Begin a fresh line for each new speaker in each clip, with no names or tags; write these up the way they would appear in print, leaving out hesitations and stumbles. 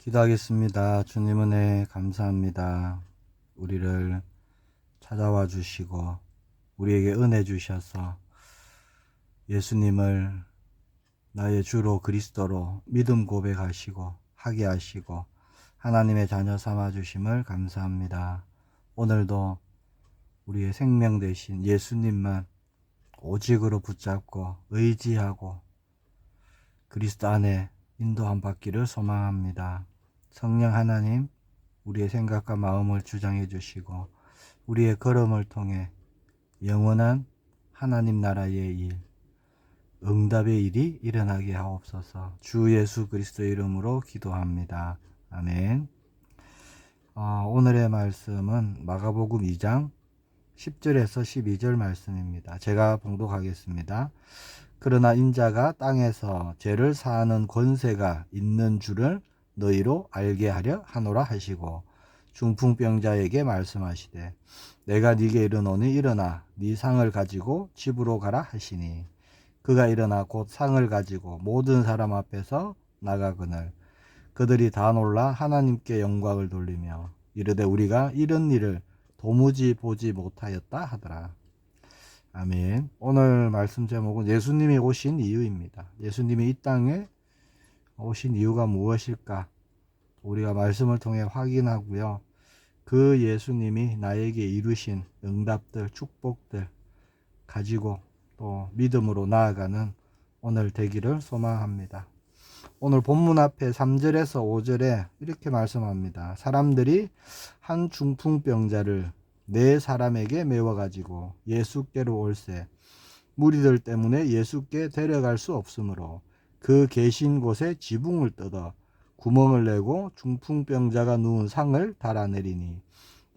기도하겠습니다. 주님 은혜 감사합니다. 우리를 찾아와 주시고 우리에게 은혜 주셔서 예수님을 나의 주로 그리스도로 믿음 고백하시고 하게 하시고 하나님의 자녀 삼아 주심을 감사합니다. 오늘도 우리의 생명 되신 예수님만 오직으로 붙잡고 의지하고 그리스도 안에 인도함 받기를 소망합니다. 성령 하나님, 우리의 생각과 마음을 주장해 주시고 우리의 걸음을 통해 영원한 하나님 나라의 일, 응답의 일이 일어나게 하옵소서. 주 예수 그리스도의 이름으로 기도합니다. 아멘. 오늘의 말씀은 마가복음 2장 10절에서 12절 말씀입니다. 제가 봉독하겠습니다. 그러나 인자가 땅에서 죄를 사하는 권세가 있는 줄을 너희로 알게 하려 하노라 하시고 중풍병자에게 말씀하시되 내가 네게 이르노니 일어나 네 상을 가지고 집으로 가라 하시니 그가 일어나 곧 상을 가지고 모든 사람 앞에서 나가거늘 그들이 다 놀라 하나님께 영광을 돌리며 이르되 우리가 이런 일을 도무지 보지 못하였다 하더라. 아멘. 오늘 말씀 제목은 예수님이 오신 이유입니다. 예수님이 이 땅에 오신 이유가 무엇일까? 우리가 말씀을 통해 확인하고요. 그 예수님이 나에게 이루신 응답들, 축복들 가지고 또 믿음으로 나아가는 오늘 되기를 소망합니다. 오늘 본문 앞에 3절에서 5절에 이렇게 말씀합니다. 사람들이 한 중풍병자를 네 사람에게 메워가지고 예수께로 올세 무리들 때문에 예수께 데려갈 수 없으므로 그 계신 곳에 지붕을 뜯어 구멍을 내고 중풍병자가 누운 상을 달아내리니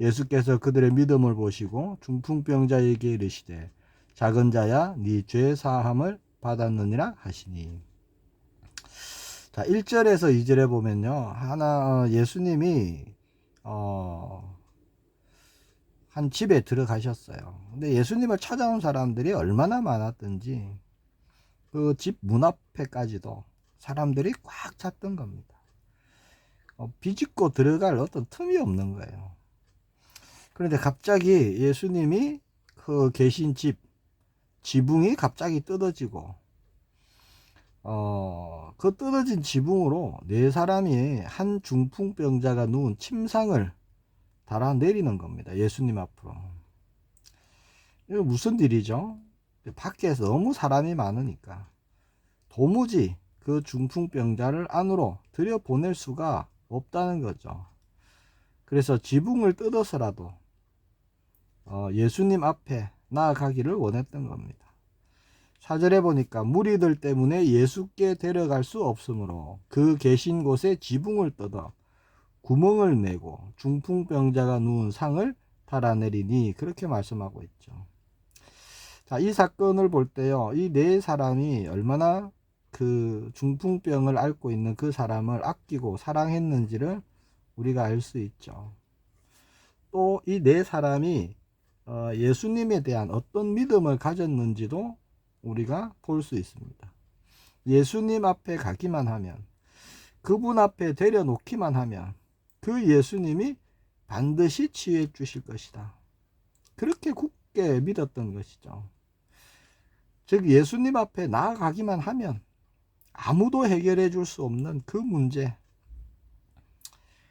예수께서 그들의 믿음을 보시고 중풍병자에게 이르시되 작은 자야 네 죄 사함을 받았느니라 하시니. 자, 1절에서 2절에 보면요. 예수님이 한 집에 들어가셨어요. 근데 예수님을 찾아온 사람들이 얼마나 많았던지 그 집 문 앞에까지도 사람들이 꽉 찼던 겁니다. 비집고 들어갈 어떤 틈이 없는 거예요. 그런데 갑자기 예수님이 그 계신 지붕이 갑자기 뜯어지고 그 뜯어진 지붕으로 네 사람이 한 중풍병자가 누운 침상을 달아 내리는 겁니다. 예수님 앞으로. 이거 무슨 일이죠? 밖에서 너무 사람이 많으니까 도무지 그 중풍병자를 안으로 들여보낼 수가 없다는 거죠. 그래서 지붕을 뜯어서라도 예수님 앞에 나아가기를 원했던 겁니다. 4절에 보니까 무리들 때문에 예수께 데려갈 수 없으므로 그 계신 곳에 지붕을 뜯어 구멍을 내고 중풍병자가 누운 상을 달아내리니 그렇게 말씀하고 있죠. 자, 이 사건을 볼 때요, 이 네 사람이 얼마나 그 중풍병을 앓고 있는 그 사람을 아끼고 사랑했는지를 우리가 알 수 있죠. 또 이 네 사람이 예수님에 대한 어떤 믿음을 가졌는지도 우리가 볼 수 있습니다. 예수님 앞에 가기만 하면, 그분 앞에 데려놓기만 하면 그 예수님이 반드시 치유해 주실 것이다. 그렇게 굳게 믿었던 것이죠. 즉 예수님 앞에 나아가기만 하면 아무도 해결해 줄 수 없는 그 문제,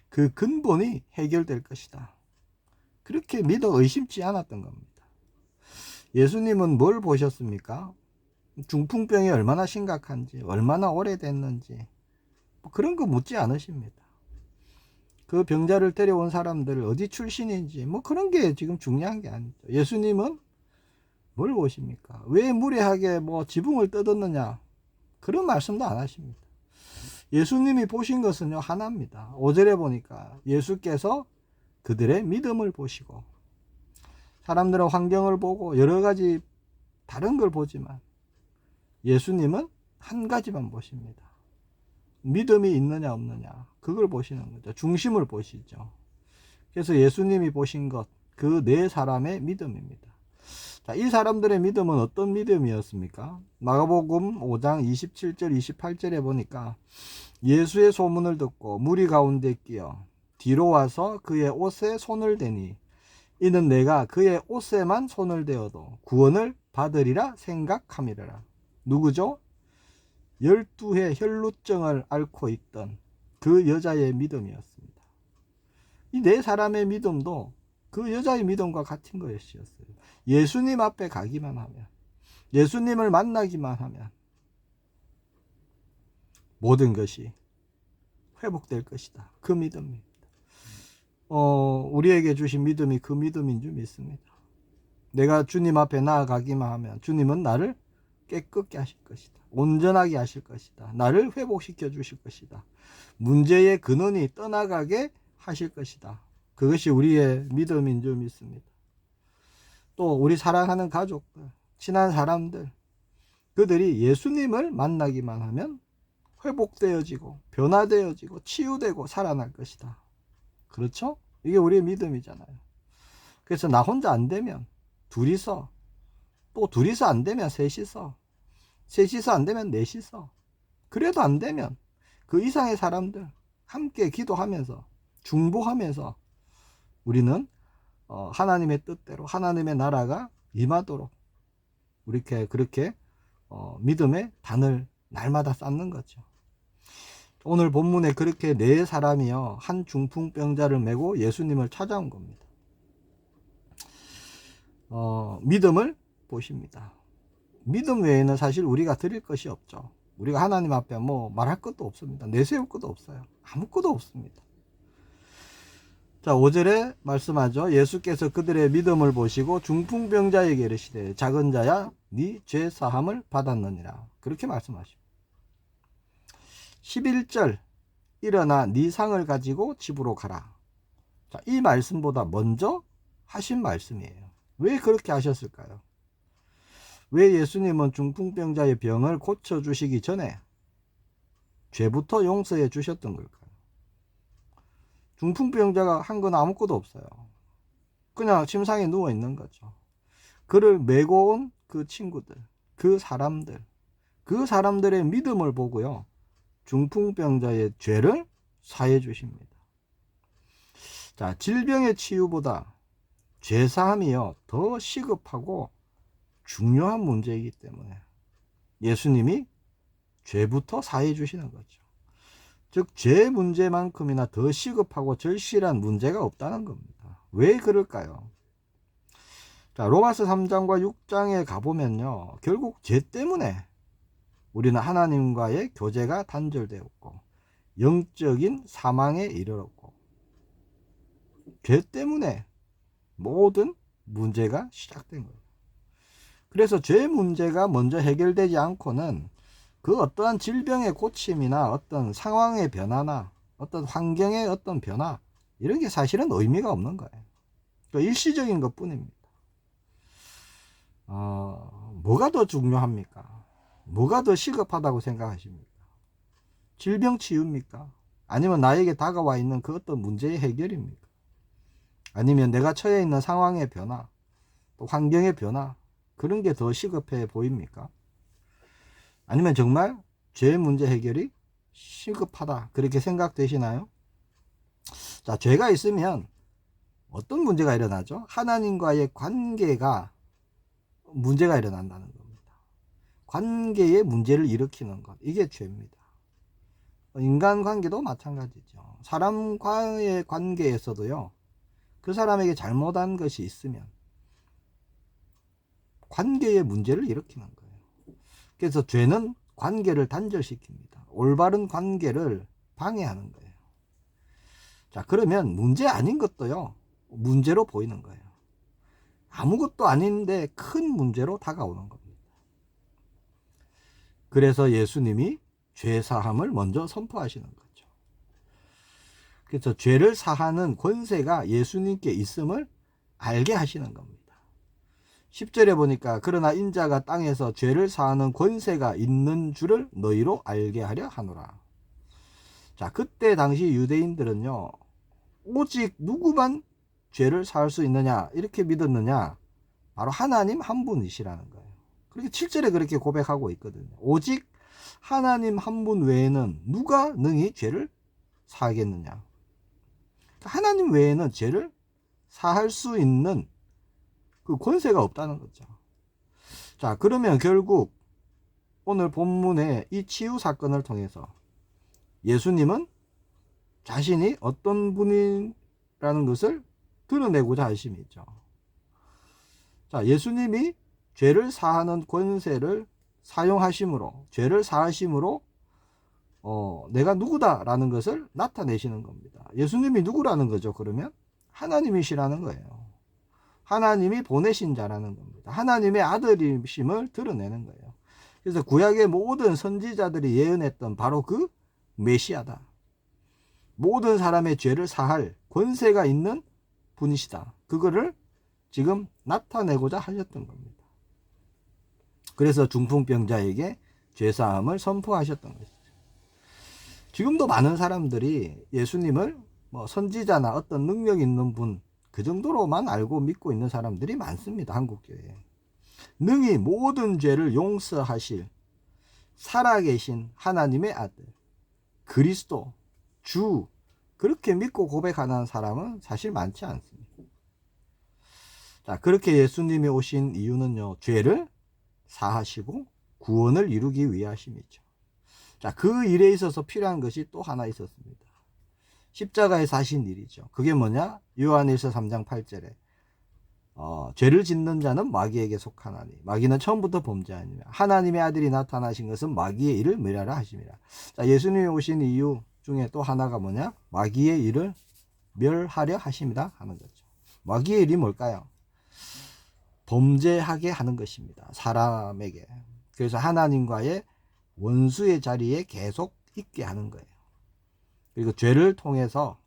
그 근본이 해결될 것이다. 그렇게 믿어 의심치 않았던 겁니다. 예수님은 뭘 보셨습니까? 중풍병이 얼마나 심각한지, 얼마나 오래됐는지 그런 거 묻지 않으십니다. 그 병자를 데려온 사람들 어디 출신인지 그런 게 지금 중요한 게 아니죠. 예수님은 뭘 보십니까? 왜 무례하게 지붕을 뜯었느냐, 그런 말씀도 안 하십니다. 예수님이 보신 것은요 하나입니다. 5절에 보니까 예수께서 그들의 믿음을 보시고, 사람들은 환경을 보고 여러 가지 다른 걸 보지만 예수님은 한 가지만 보십니다. 믿음이 있느냐 없느냐, 그걸 보시는 거죠. 중심을 보시죠. 그래서 예수님이 보신 것, 그 네 사람의 믿음입니다. 자, 이 사람들의 믿음은 어떤 믿음이었습니까? 마가복음 5장 27절 28절에 보니까 예수의 소문을 듣고 무리 가운데 끼어 뒤로 와서 그의 옷에 손을 대니 이는 내가 그의 옷에만 손을 대어도 구원을 받으리라 생각함이라. 누구죠? 12해 혈루증을 앓고 있던 그 여자의 믿음이었습니다. 이 네 사람의 믿음도 그 여자의 믿음과 같은 것이었어요. 예수님 앞에 가기만 하면, 예수님을 만나기만 하면 모든 것이 회복될 것이다. 그 믿음입니다. 우리에게 주신 믿음이 그 믿음인 줄 믿습니다. 내가 주님 앞에 나아가기만 하면 주님은 나를 깨끗게 하실 것이다. 온전하게 하실 것이다. 나를 회복시켜 주실 것이다. 문제의 근원이 떠나가게 하실 것이다. 그것이 우리의 믿음인 줄 믿습니다. 또 우리 사랑하는 가족들, 친한 사람들, 그들이 예수님을 만나기만 하면 회복되어지고 변화되어지고 치유되고 살아날 것이다. 그렇죠? 이게 우리의 믿음이잖아요. 그래서 나 혼자 안 되면 둘이서, 또 둘이서 안 되면 셋이서, 셋이서 안 되면 넷이서, 그래도 안 되면 그 이상의 사람들 함께 기도하면서 중보하면서 우리는 하나님의 뜻대로 하나님의 나라가 임하도록 그렇게 믿음의 단을 날마다 쌓는 거죠. 오늘 본문에 그렇게 네 사람이요 한 중풍병자를 메고 예수님을 찾아온 겁니다. 믿음을 보십니다. 믿음 외에는 사실 우리가 드릴 것이 없죠. 우리가 하나님 앞에 뭐 말할 것도 없습니다. 내세울 것도 없어요. 아무것도 없습니다. 자, 5절에 말씀하죠. 예수께서 그들의 믿음을 보시고 중풍병자에게 이르시되 작은 자야 네 죄 사함을 받았느니라. 그렇게 말씀하십니다. 11절 일어나 네 상을 가지고 집으로 가라. 자, 이 말씀보다 먼저 하신 말씀이에요. 왜 그렇게 하셨을까요? 왜 예수님은 중풍병자의 병을 고쳐주시기 전에 죄부터 용서해 주셨던 걸까요? 중풍병자가 한 건 아무것도 없어요. 그냥 침상에 누워 있는 거죠. 그를 메고 온 그 친구들, 그 사람들의 믿음을 보고요, 중풍병자의 죄를 사해 주십니다. 자, 질병의 치유보다 죄사함이요 더 시급하고 중요한 문제이기 때문에 예수님이 죄부터 사해 주시는 거죠. 즉 죄 문제만큼이나 더 시급하고 절실한 문제가 없다는 겁니다. 왜 그럴까요? 자, 로마서 3장과 6장에 가보면요, 결국 죄 때문에 우리는 하나님과의 교제가 단절되었고 영적인 사망에 이르렀고, 죄 때문에 모든 문제가 시작된 거예요. 그래서 죄 문제가 먼저 해결되지 않고는 그 어떠한 질병의 고침이나 어떤 상황의 변화나 어떤 환경의 어떤 변화, 이런 게 사실은 의미가 없는 거예요. 일시적인 것 뿐입니다. 뭐가 더 중요합니까? 뭐가 더 시급하다고 생각하십니까? 질병 치유입니까? 아니면 나에게 다가와 있는 그 어떤 문제의 해결입니까? 아니면 내가 처해 있는 상황의 변화, 또 환경의 변화, 그런 게 더 시급해 보입니까? 아니면 정말 죄 문제 해결이 시급하다, 그렇게 생각되시나요? 자, 죄가 있으면 어떤 문제가 일어나죠? 하나님과의 관계가 문제가 일어난다는 겁니다. 관계에 문제를 일으키는 것, 이게 죄입니다. 인간관계도 마찬가지죠. 사람과의 관계에서도요, 그 사람에게 잘못한 것이 있으면 관계에 문제를 일으키는 거예요. 그래서 죄는 관계를 단절시킵니다. 올바른 관계를 방해하는 거예요. 자, 그러면 문제 아닌 것도요, 문제로 보이는 거예요. 아무것도 아닌데 큰 문제로 다가오는 겁니다. 그래서 예수님이 죄 사함을 먼저 선포하시는 거죠. 그래서 죄를 사하는 권세가 예수님께 있음을 알게 하시는 겁니다. 10절에 보니까 그러나 인자가 땅에서 죄를 사하는 권세가 있는 줄을 너희로 알게 하려 하노라. 자, 그때 당시 유대인들은요, 오직 누구만 죄를 사할 수 있느냐 이렇게 믿었느냐? 바로 하나님 한 분이시라는 거예요. 그렇게 7절에 그렇게 고백하고 있거든요. 오직 하나님 한 분 외에는 누가 능히 죄를 사하겠느냐. 하나님 외에는 죄를 사할 수 있는 그 권세가 없다는 거죠. 자, 그러면 결국 오늘 본문의 이 치유 사건을 통해서 예수님은 자신이 어떤 분이라는 것을 드러내고자 하심이 있죠. 자, 예수님이 죄를 사하는 권세를 사용하심으로, 죄를 사하심으로 내가 누구다라는 것을 나타내시는 겁니다. 예수님이 누구라는 거죠? 그러면 하나님이시라는 거예요. 하나님이 보내신 자라는 겁니다. 하나님의 아들이심을 드러내는 거예요. 그래서 구약의 모든 선지자들이 예언했던 바로 그 메시아다. 모든 사람의 죄를 사할 권세가 있는 분이시다. 그거를 지금 나타내고자 하셨던 겁니다. 그래서 중풍병자에게 죄사함을 선포하셨던 것이죠. 지금도 많은 사람들이 예수님을 선지자나 어떤 능력 있는 분, 그 정도로만 알고 믿고 있는 사람들이 많습니다. 한국교회에. 능히 모든 죄를 용서하실 살아계신 하나님의 아들, 그리스도, 주, 그렇게 믿고 고백하는 사람은 사실 많지 않습니다. 자, 그렇게 예수님이 오신 이유는요, 죄를 사하시고 구원을 이루기 위하심이죠. 자, 그 일에 있어서 필요한 것이 또 하나 있었습니다. 십자가에서 하신 일이죠. 그게 뭐냐? 요한일서 3장 8절에 죄를 짓는 자는 마귀에게 속하나니 마귀는 처음부터 범죄하니라. 하나님의 아들이 나타나신 것은 마귀의 일을 멸하라 하심이라. 자, 예수님이 오신 이유 중에 또 하나가 뭐냐? 마귀의 일을 멸하려 하심이다 하는 거죠. 마귀의 일이 뭘까요? 범죄하게 하는 것입니다. 사람에게. 그래서 하나님과의 원수의 자리에 계속 있게 하는 거예요. 그리고 죄를 통해서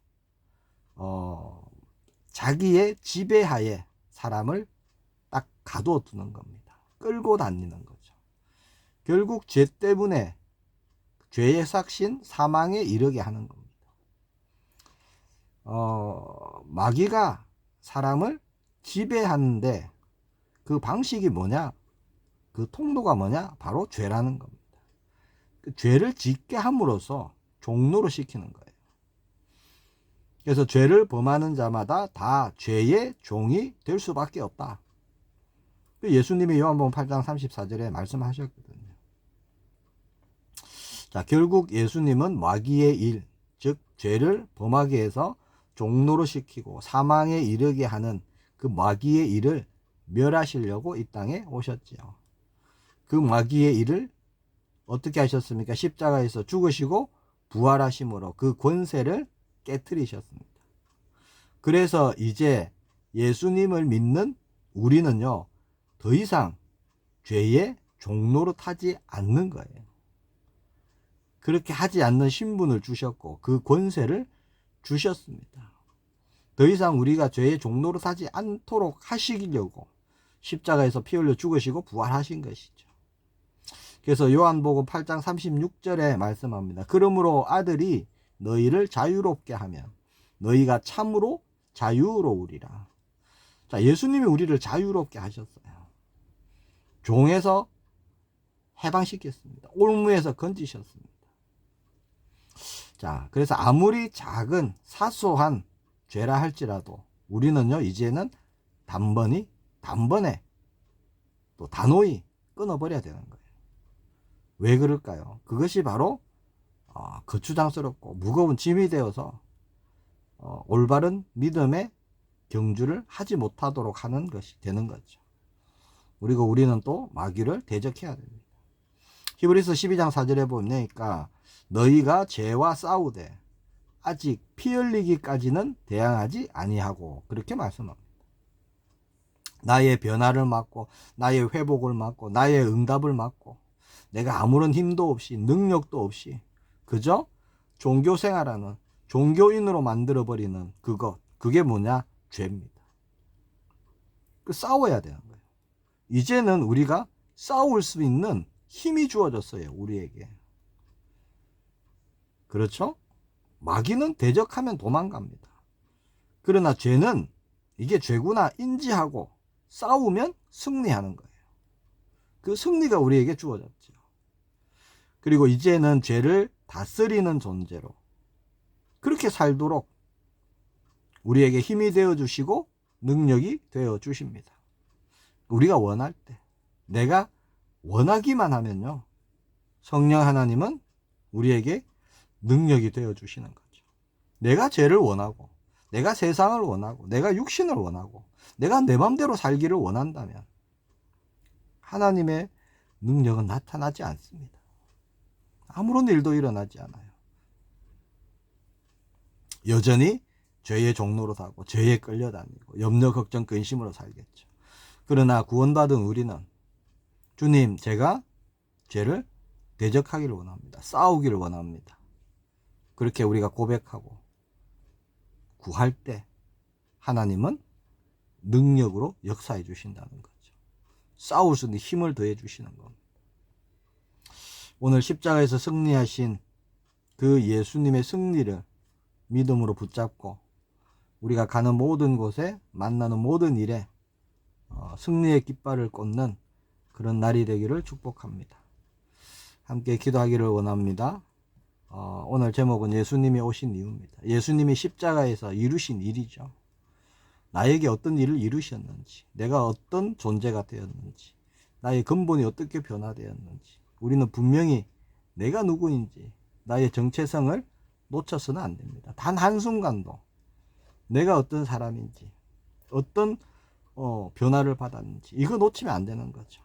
자기의 지배하에 사람을 딱 가둬두는 겁니다. 끌고 다니는 거죠. 결국 죄 때문에 죄의 삭신 사망에 이르게 하는 겁니다. 마귀가 사람을 지배하는데 그 방식이 뭐냐? 그 통로가 뭐냐? 바로 죄라는 겁니다. 그 죄를 짓게 함으로써 종로로 시키는 거예요. 그래서 죄를 범하는 자마다 다 죄의 종이 될 수밖에 없다. 예수님이 요한복음 8장 34절에 말씀하셨거든요. 자, 결국 예수님은 마귀의 일, 즉 죄를 범하게 해서 종로로 시키고 사망에 이르게 하는 그 마귀의 일을 멸하시려고 이 땅에 오셨지요. 그 마귀의 일을 어떻게 하셨습니까? 십자가에서 죽으시고 부활하심으로 그 권세를 깨트리셨습니다. 그래서 이제 예수님을 믿는 우리는요, 더 이상 죄의 종로로 타지 않는 거예요. 그렇게 하지 않는 신분을 주셨고 그 권세를 주셨습니다. 더 이상 우리가 죄의 종로로 타지 않도록 하시려고 십자가에서 피 흘려 죽으시고 부활하신 것이죠. 그래서 요한복음 8장 36절에 말씀합니다. 그러므로 아들이 너희를 자유롭게 하면 너희가 참으로 자유로우리라. 자, 예수님이 우리를 자유롭게 하셨어요. 종에서 해방시켰습니다. 올무에서 건지셨습니다. 자, 그래서 아무리 작은 사소한 죄라 할지라도 우리는요, 이제는 단번에 또 단호히 끊어버려야 되는 거예요. 왜 그럴까요? 그것이 바로 거추장스럽고 무거운 짐이 되어서 올바른 믿음의 경주를 하지 못하도록 하는 것이 되는 거죠. 그리고 우리는 또 마귀를 대적해야 됩니다. 히브리서 12장 4절에 보니까 너희가 죄와 싸우되 아직 피 흘리기까지는 대항하지 아니하고 그렇게 말씀합니다. 나의 변화를 맞고 나의 회복을 맞고 나의 응답을 맞고 내가 아무런 힘도 없이 능력도 없이 그저 종교생활하는 종교인으로 만들어버리는 그게 뭐냐? 죄입니다. 싸워야 되는 거예요. 이제는 우리가 싸울 수 있는 힘이 주어졌어요. 우리에게. 그렇죠? 마귀는 대적하면 도망갑니다. 그러나 죄는 이게 죄구나 인지하고 싸우면 승리하는 거예요. 그 승리가 우리에게 주어졌죠. 그리고 이제는 죄를 다스리는 존재로 그렇게 살도록 우리에게 힘이 되어 주시고 능력이 되어 주십니다. 우리가 원할 때, 내가 원하기만 하면요, 성령 하나님은 우리에게 능력이 되어 주시는 거죠. 내가 죄를 원하고, 내가 세상을 원하고, 내가 육신을 원하고, 내가 내 맘대로 살기를 원한다면 하나님의 능력은 나타나지 않습니다. 아무런 일도 일어나지 않아요. 여전히 죄의 종로로 사고, 죄에 끌려다니고, 염려, 걱정, 근심으로 살겠죠. 그러나 구원받은 우리는 주님, 제가 죄를 대적하기를 원합니다. 싸우기를 원합니다. 그렇게 우리가 고백하고 구할 때 하나님은 능력으로 역사해 주신다는 거죠. 싸울 수 있는 힘을 더해 주시는 겁니다. 오늘 십자가에서 승리하신 그 예수님의 승리를 믿음으로 붙잡고 우리가 가는 모든 곳에, 만나는 모든 일에 승리의 깃발을 꽂는 그런 날이 되기를 축복합니다. 함께 기도하기를 원합니다. 오늘 제목은 예수님이 오신 이유입니다. 예수님이 십자가에서 이루신 일이죠. 나에게 어떤 일을 이루셨는지, 내가 어떤 존재가 되었는지, 나의 근본이 어떻게 변화되었는지, 우리는 분명히 내가 누구인지, 나의 정체성을 놓쳐서는 안 됩니다. 단 한순간도 내가 어떤 사람인지, 어떤 변화를 받았는지, 이거 놓치면 안 되는 거죠.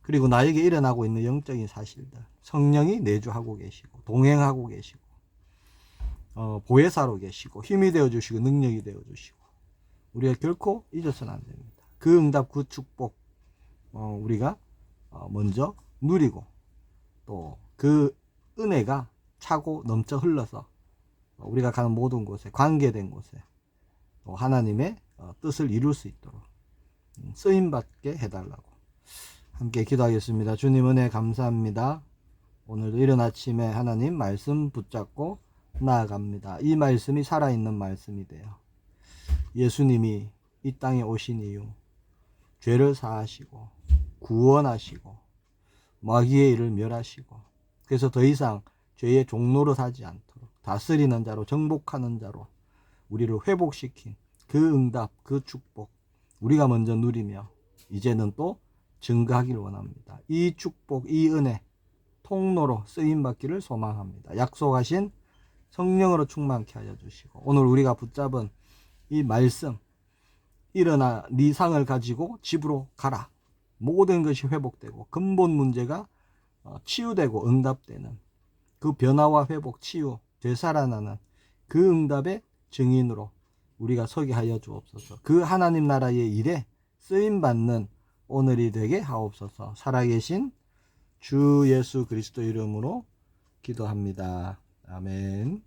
그리고 나에게 일어나고 있는 영적인 사실들, 성령이 내주하고 계시고 동행하고 계시고 보혜사로 계시고 힘이 되어주시고 능력이 되어주시고 우리가 결코 잊어서는 안 됩니다. 그 응답, 그 축복 우리가 먼저 누리고 또 그 은혜가 차고 넘쳐 흘러서 우리가 가는 모든 곳에, 관계된 곳에 하나님의 뜻을 이룰 수 있도록 쓰임받게 해달라고 함께 기도하겠습니다. 주님 은혜 감사합니다. 오늘도 이른 아침에 하나님 말씀 붙잡고 나아갑니다. 이 말씀이 살아있는 말씀이 돼요. 예수님이 이 땅에 오신 이유, 죄를 사하시고 구원하시고 마귀의 일을 멸하시고, 그래서 더 이상 죄의 종로로 사지 않도록 다스리는 자로, 정복하는 자로 우리를 회복시킨 그 응답, 그 축복 우리가 먼저 누리며 이제는 또 증거하기를 원합니다. 이 축복, 이 은혜 통로로 쓰임받기를 소망합니다. 약속하신 성령으로 충만케 하여 주시고 오늘 우리가 붙잡은 이 말씀, 일어나 네 상을 가지고 집으로 가라, 모든 것이 회복되고 근본 문제가 치유되고 응답되는 그 변화와 회복, 치유, 되살아나는 그 응답의 증인으로 우리가 서게 하여 주옵소서. 그 하나님 나라의 일에 쓰임받는 오늘이 되게 하옵소서. 살아계신 주 예수 그리스도 이름으로 기도합니다. 아멘.